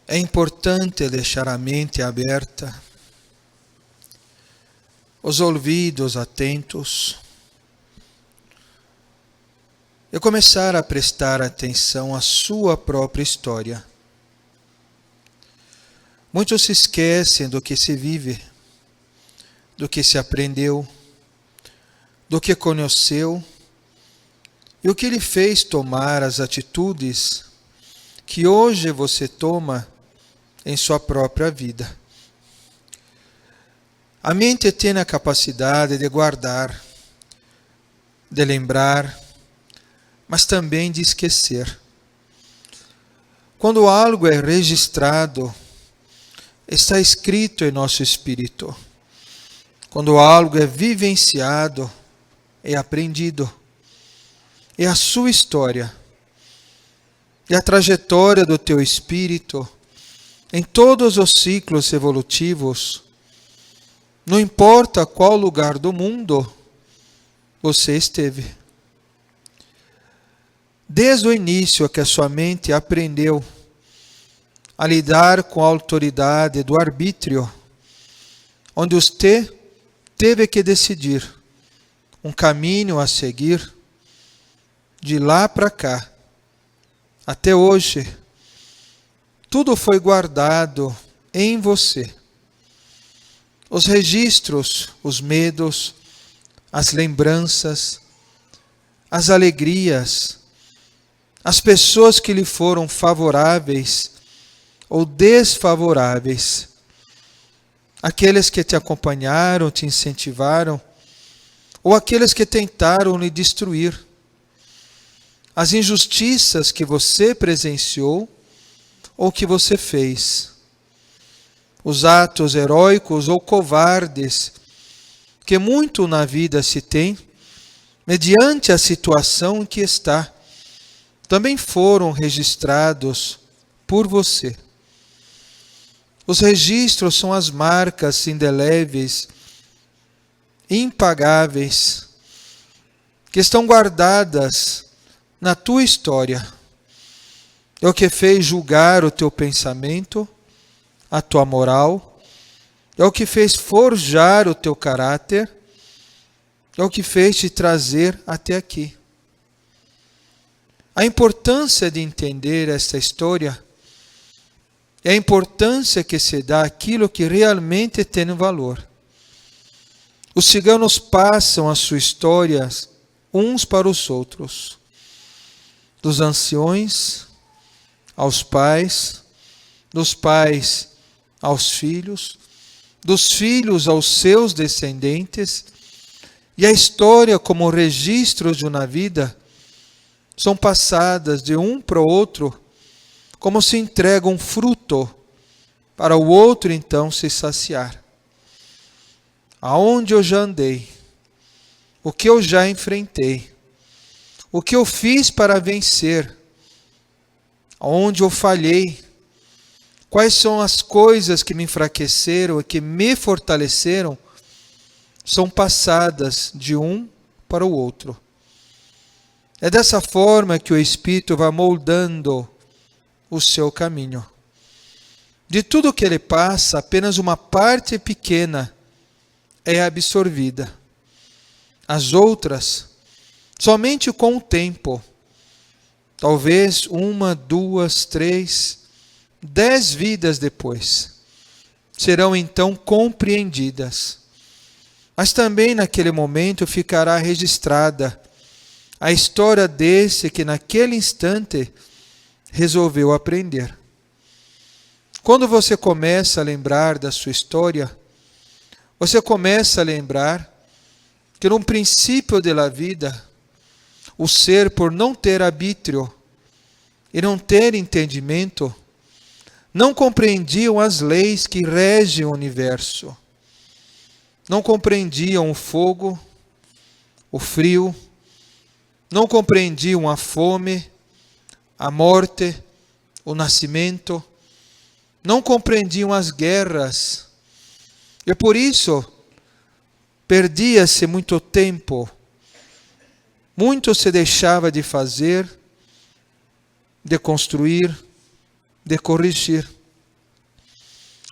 É importante deixar a mente aberta, os ouvidos atentos, e começar a prestar atenção à sua própria história. Muitos se esquecem do que se vive, do que se aprendeu, do que conheceu e o que lhe fez tomar as atitudes que hoje você toma em sua própria vida. A mente tem a capacidade de guardar, de lembrar, mas também de esquecer. Quando algo é registrado, está escrito em nosso espírito. Quando algo é vivenciado, é aprendido. É a sua história. E a trajetória do teu espírito, em todos os ciclos evolutivos, não importa qual lugar do mundo você esteve. Desde o início que a sua mente aprendeu a lidar com a autoridade do arbítrio, onde você teve que decidir um caminho a seguir, de lá para cá, até hoje, tudo foi guardado em você. Os registros, os medos, as lembranças, as alegrias, as pessoas que lhe foram favoráveis ou desfavoráveis, aqueles que te acompanharam, te incentivaram, ou aqueles que tentaram lhe destruir, as injustiças que você presenciou ou que você fez, os atos heróicos ou covardes que muito na vida se tem, mediante a situação em que está, também foram registrados por você. Os registros são as marcas indeléveis, impagáveis, que estão guardadas na tua história. É o que fez julgar o teu pensamento, a tua moral, é o que fez forjar o teu caráter, é o que fez te trazer até aqui. A importância de entender esta história é a importância que se dá àquilo que realmente tem valor. Os ciganos passam as suas histórias uns para os outros, dos anciões aos pais, dos pais aos filhos, dos filhos aos seus descendentes, e a história, como registros de uma vida, são passadas de um para o outro, como se entrega um fruto para o outro então se saciar. Aonde eu já andei, o que eu já enfrentei, o que eu fiz para vencer, aonde eu falhei, quais são as coisas que me enfraqueceram e que me fortaleceram, são passadas de um para o outro. É dessa forma que o Espírito vai moldando o seu caminho. De tudo que ele passa, apenas uma parte pequena é absorvida. As outras, somente com o tempo, talvez 1, 2, 3, 10 vidas depois, serão então compreendidas. Mas também naquele momento ficará registrada a história desse que naquele instante resolveu aprender. Quando você começa a lembrar da sua história, você começa a lembrar que no princípio da vida, o ser, por não ter arbítrio e não ter entendimento, não compreendiam as leis que regem o universo. Não compreendiam o fogo, o frio, não compreendiam a fome, a morte, o nascimento, não compreendiam as guerras. E por isso, perdia-se muito tempo, muito se deixava de fazer, de construir, de corrigir.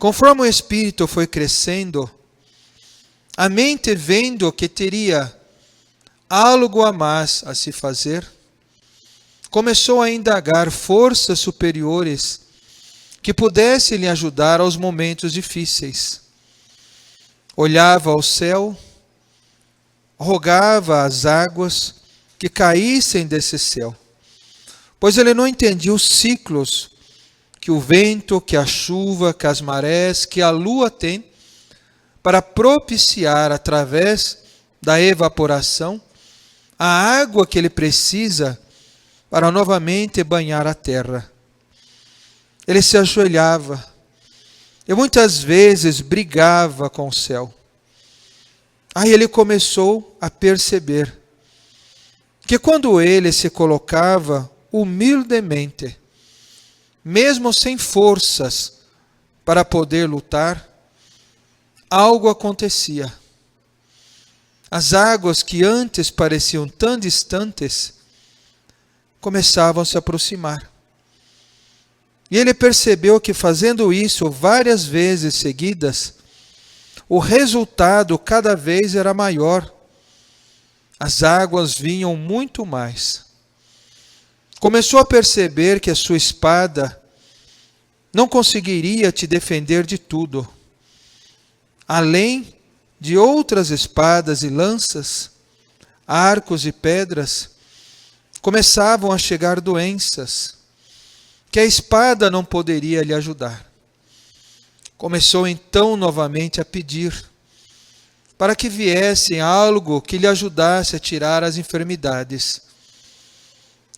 Conforme o espírito foi crescendo, a mente, vendo que teria algo a mais a se fazer, começou a indagar forças superiores que pudessem lhe ajudar aos momentos difíceis. Olhava ao céu, rogava às águas que caíssem desse céu, pois ele não entendia os ciclos que o vento, que a chuva, que as marés, que a lua tem para propiciar, através da evaporação, a água que ele precisa para novamente banhar a terra. Ele se ajoelhava e muitas vezes brigava com o céu. Aí ele começou a perceber que quando ele se colocava humildemente, mesmo sem forças para poder lutar, algo acontecia. As águas que antes pareciam tão distantes começavam a se aproximar. E ele percebeu que fazendo isso várias vezes seguidas, o resultado cada vez era maior. As águas vinham muito mais. Começou a perceber que a sua espada não conseguiria te defender de tudo. Além de outras espadas e lanças, arcos e pedras, começavam a chegar doenças que a espada não poderia lhe ajudar. Começou então novamente a pedir para que viesse algo que lhe ajudasse a tirar as enfermidades.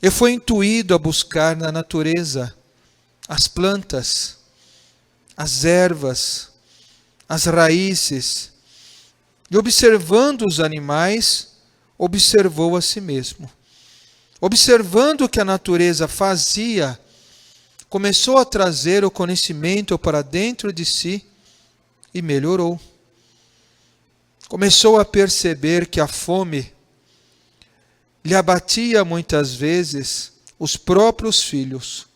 E foi intuído a buscar na natureza as plantas, as ervas, as raízes, e observando os animais, observou a si mesmo. Observando o que a natureza fazia, começou a trazer o conhecimento para dentro de si e melhorou. Começou a perceber que a fome lhe abatia muitas vezes os próprios filhos.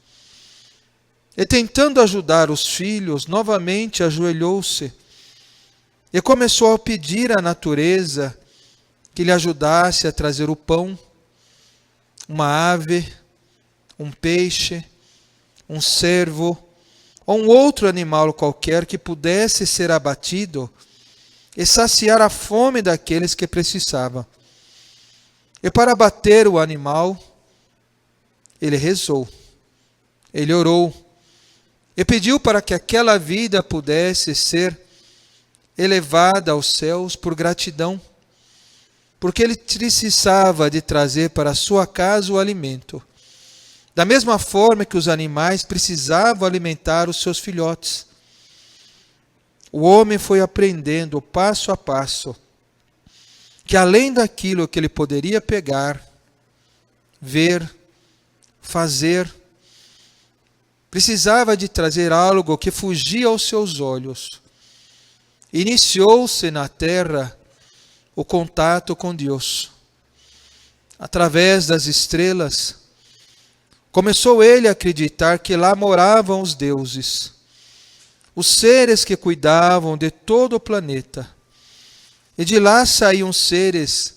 E tentando ajudar os filhos, novamente ajoelhou-se e começou a pedir à natureza que lhe ajudasse a trazer o pão, uma ave, um peixe, um cervo ou um outro animal qualquer que pudesse ser abatido e saciar a fome daqueles que precisavam. E para abater o animal, ele rezou, ele orou e pediu para que aquela vida pudesse ser elevada aos céus por gratidão, porque ele precisava de trazer para a sua casa o alimento, da mesma forma que os animais precisavam alimentar os seus filhotes. O homem foi aprendendo passo a passo que além daquilo que ele poderia pegar, ver, fazer, precisava de trazer algo que fugia aos seus olhos. Iniciou-se na terra o contato com Deus. Através das estrelas, começou ele a acreditar que lá moravam os deuses, os seres que cuidavam de todo o planeta. E de lá saíam seres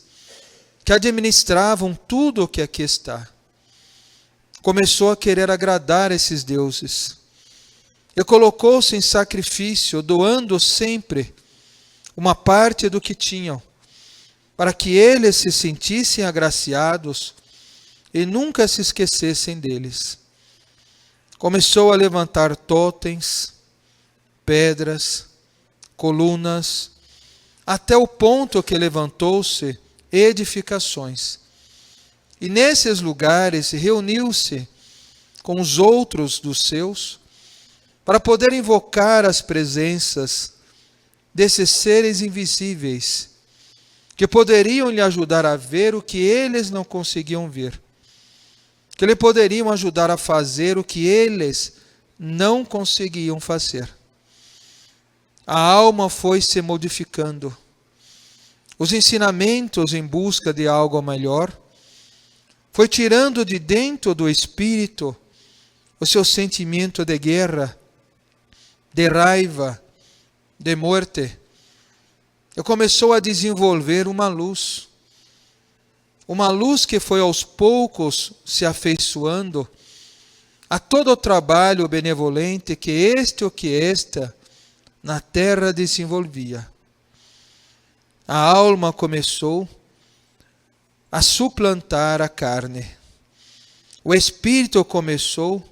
que administravam tudo o que aqui está. Começou a querer agradar esses deuses. E colocou-se em sacrifício, doando sempre uma parte do que tinham, para que eles se sentissem agraciados e nunca se esquecessem deles. Começou a levantar totens, pedras, colunas, até o ponto que levantou-se edificações. E nesses lugares reuniu-se com os outros dos seus, para poder invocar as presenças desses seres invisíveis, que poderiam lhe ajudar a ver o que eles não conseguiam ver, que lhe poderiam ajudar a fazer o que eles não conseguiam fazer. A alma foi se modificando. Os ensinamentos em busca de algo melhor foi tirando de dentro do espírito o seu sentimento de guerra, de raiva, de morte, e começou a desenvolver uma luz que foi aos poucos se afeiçoando a todo o trabalho benevolente que este ou que esta na terra desenvolvia. A alma começou a suplantar a carne. O espírito começou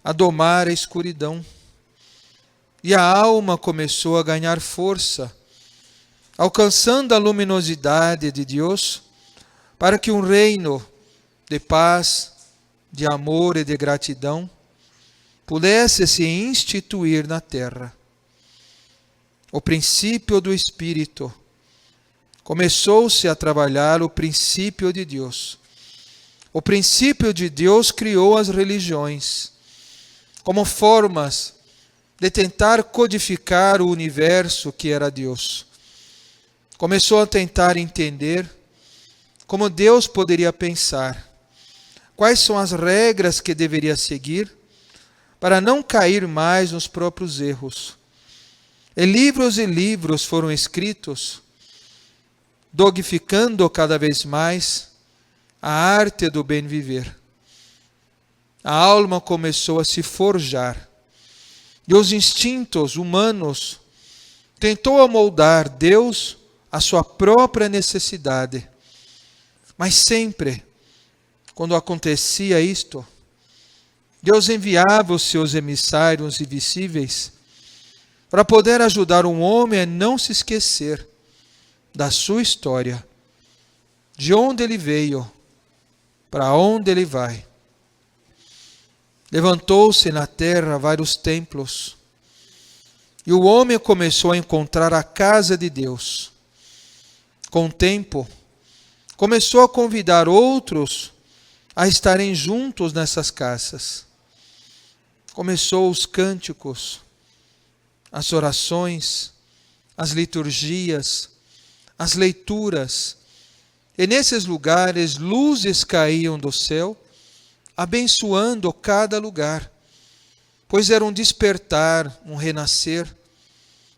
a domar a escuridão. E a alma começou a ganhar força, alcançando a luminosidade de Deus, para que um reino de paz, de amor e de gratidão pudesse se instituir na terra. O princípio do Espírito começou-se a trabalhar o princípio de Deus. O princípio de Deus criou as religiões como formas de tentar codificar o universo que era Deus. Começou a tentar entender como Deus poderia pensar, quais são as regras que deveria seguir para não cair mais nos próprios erros. E livros foram escritos, dogmatizando cada vez mais a arte do bem viver. A alma começou a se forjar, e os instintos humanos tentou amoldar Deus à sua própria necessidade. Mas sempre, quando acontecia isto, Deus enviava os seus emissários invisíveis para poder ajudar um homem a não se esquecer da sua história, de onde ele veio, para onde ele vai. Levantou-se na terra vários templos, e o homem começou a encontrar a casa de Deus. Com o tempo, começou a convidar outros a estarem juntos nessas casas. Começou os cânticos, as orações, as liturgias, as leituras. E nesses lugares, luzes caíam do céu, abençoando cada lugar, pois era um despertar, um renascer,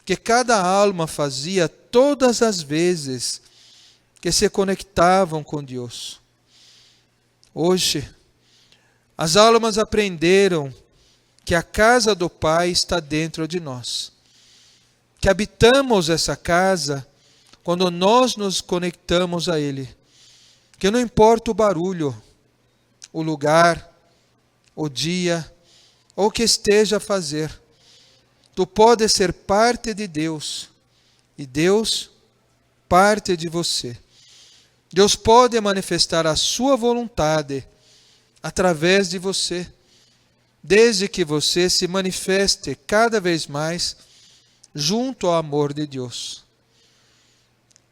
que cada alma fazia todas as vezes que se conectavam com Deus. Hoje, as almas aprenderam que a casa do Pai está dentro de nós, que habitamos essa casa quando nós nos conectamos a Ele, que não importa o barulho, o lugar, o dia, ou o que esteja a fazer, tu podes ser parte de Deus, e Deus parte de você. Deus pode manifestar a sua vontade através de você, desde que você se manifeste cada vez mais junto ao amor de Deus.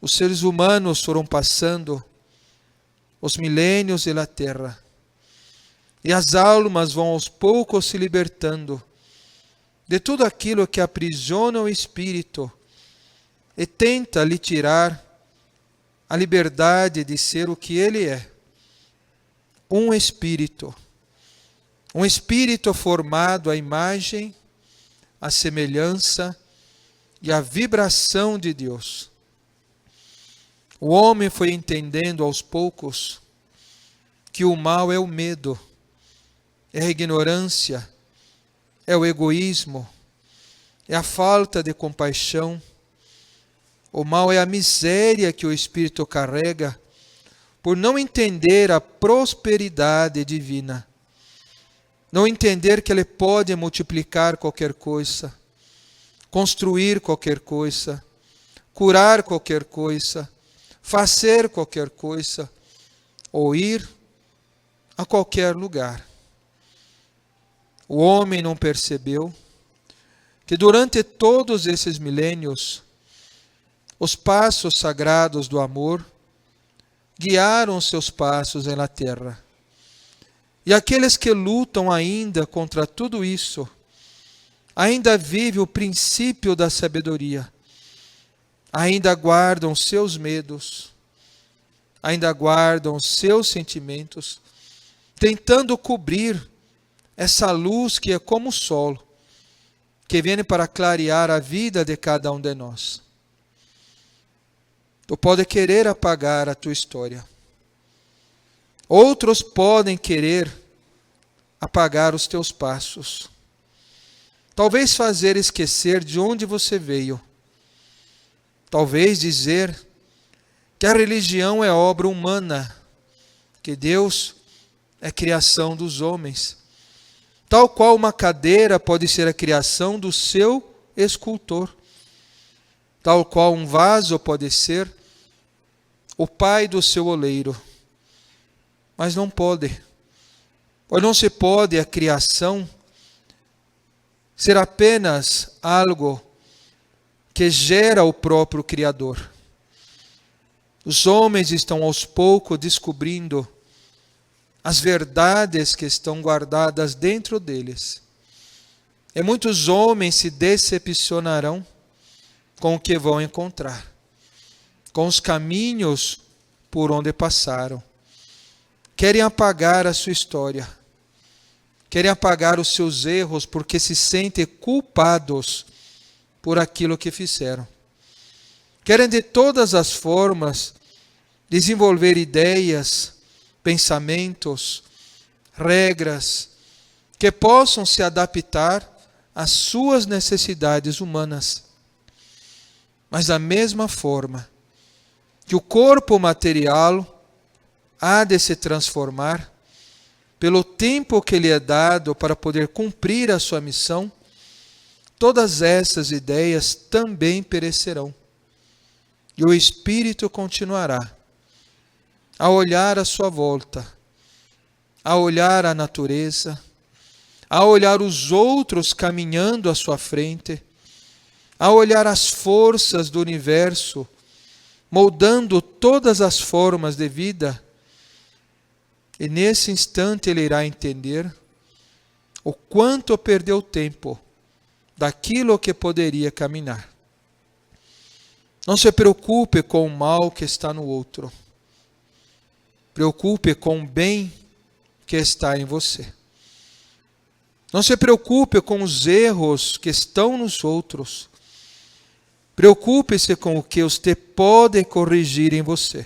Os seres humanos foram passando os milênios na terra, e as almas vão aos poucos se libertando de tudo aquilo que aprisiona o espírito e tenta lhe tirar a liberdade de ser o que ele é. Um espírito formado à imagem, à semelhança e à vibração de Deus. O homem foi entendendo aos poucos que o mal é o medo, é a ignorância, é o egoísmo, é a falta de compaixão. O mal é a miséria que o espírito carrega por não entender a prosperidade divina. Não entender que ele pode multiplicar qualquer coisa, construir qualquer coisa, curar qualquer coisa, fazer qualquer coisa, ou ir a qualquer lugar. O homem não percebeu que durante todos esses milênios, os passos sagrados do amor guiaram seus passos na terra. E aqueles que lutam ainda contra tudo isso, ainda vivem o princípio da sabedoria, ainda guardam seus medos, ainda guardam seus sentimentos, tentando cobrir essa luz que é como o sol, que vem para clarear a vida de cada um de nós. Tu pode querer apagar a tua história. Outros podem querer apagar os teus passos. Talvez fazer esquecer de onde você veio. Talvez dizer que a religião é obra humana, que Deus é criação dos homens. Tal qual uma cadeira pode ser a criação do seu escultor. Tal qual um vaso pode ser o pai do seu oleiro. Mas não pode. Pois não se pode a criação ser apenas algo que gera o próprio Criador. Os homens estão aos poucos descobrindo as verdades que estão guardadas dentro deles. E muitos homens se decepcionarão com o que vão encontrar, com os caminhos por onde passaram. Querem apagar a sua história, querem apagar os seus erros porque se sentem culpados por aquilo que fizeram. Querem de todas as formas desenvolver ideias, pensamentos, regras que possam se adaptar às suas necessidades humanas. Mas da mesma forma que o corpo material há de se transformar pelo tempo que lhe é dado para poder cumprir a sua missão, todas essas ideias também perecerão. E o Espírito continuará a olhar à sua volta, a olhar a natureza, a olhar os outros caminhando à sua frente, a olhar as forças do universo, moldando todas as formas de vida. E nesse instante ele irá entender o quanto perdeu tempo daquilo que poderia caminhar. Não se preocupe com o mal que está no outro. Preocupe com o bem que está em você. Não se preocupe com os erros que estão nos outros. Preocupe-se com o que você pode corrigir em você.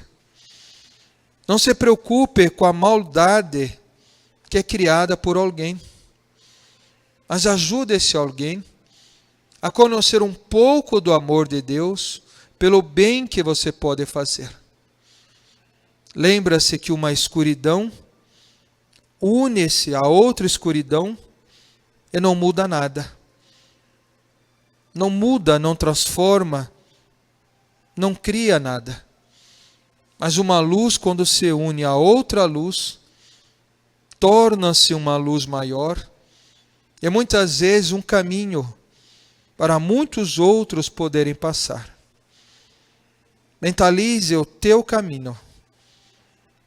Não se preocupe com a maldade que é criada por alguém. Mas ajude esse alguém a conhecer um pouco do amor de Deus pelo bem que você pode fazer. Lembra-se que uma escuridão une-se a outra escuridão e não muda nada. Não muda, não transforma, não cria nada. Mas uma luz, quando se une a outra luz, torna-se uma luz maior e muitas vezes um caminho para muitos outros poderem passar. Mentalize o teu caminho.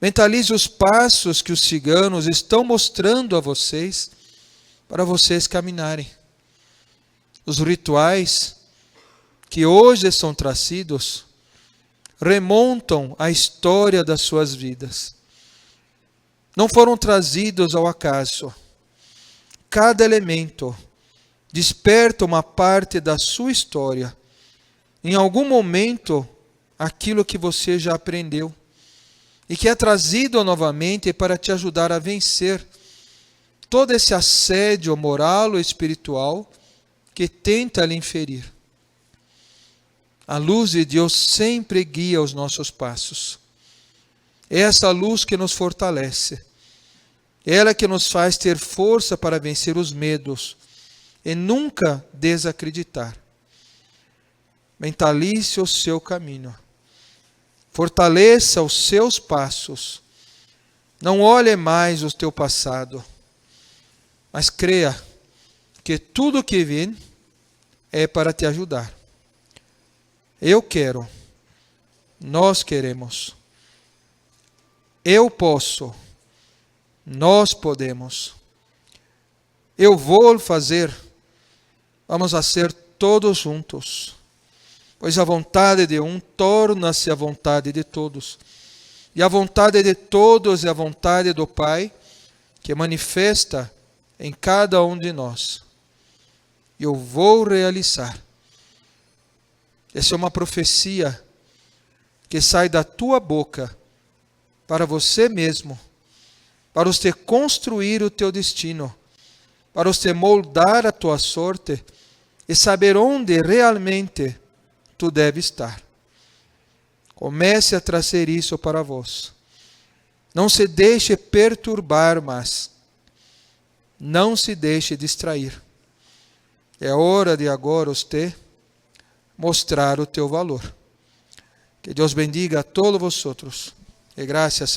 Mentalize os passos que os ciganos estão mostrando a vocês para vocês caminharem. Os rituais que hoje são trazidos remontam a história das suas vidas. Não foram trazidos ao acaso. Cada elemento desperta uma parte da sua história. Em algum momento, aquilo que você já aprendeu e que é trazido novamente para te ajudar a vencer todo esse assédio moral e espiritual que tenta lhe inferir. A luz de Deus sempre guia os nossos passos. É essa luz que nos fortalece. Ela que nos faz ter força para vencer os medos e nunca desacreditar. Mentalize o seu caminho. Fortaleça os seus passos. Não olhe mais o teu passado, mas creia que tudo que vem é para te ajudar. Eu quero, nós queremos, eu posso, nós podemos, eu vou fazer, vamos fazer todos juntos, pois a vontade de um torna-se a vontade de todos, e a vontade de todos é a vontade do Pai, que manifesta em cada um de nós. e eu vou realizar. Essa é uma profecia que sai da tua boca para você mesmo, para você construir o teu destino, para você moldar a tua sorte e saber onde realmente tu deve estar. Comece a trazer isso para vós. Não se deixe perturbar mais. Não se deixe distrair. É hora de agora você mostrar o teu valor. Que Deus bendiga a todos vosotros. E graças,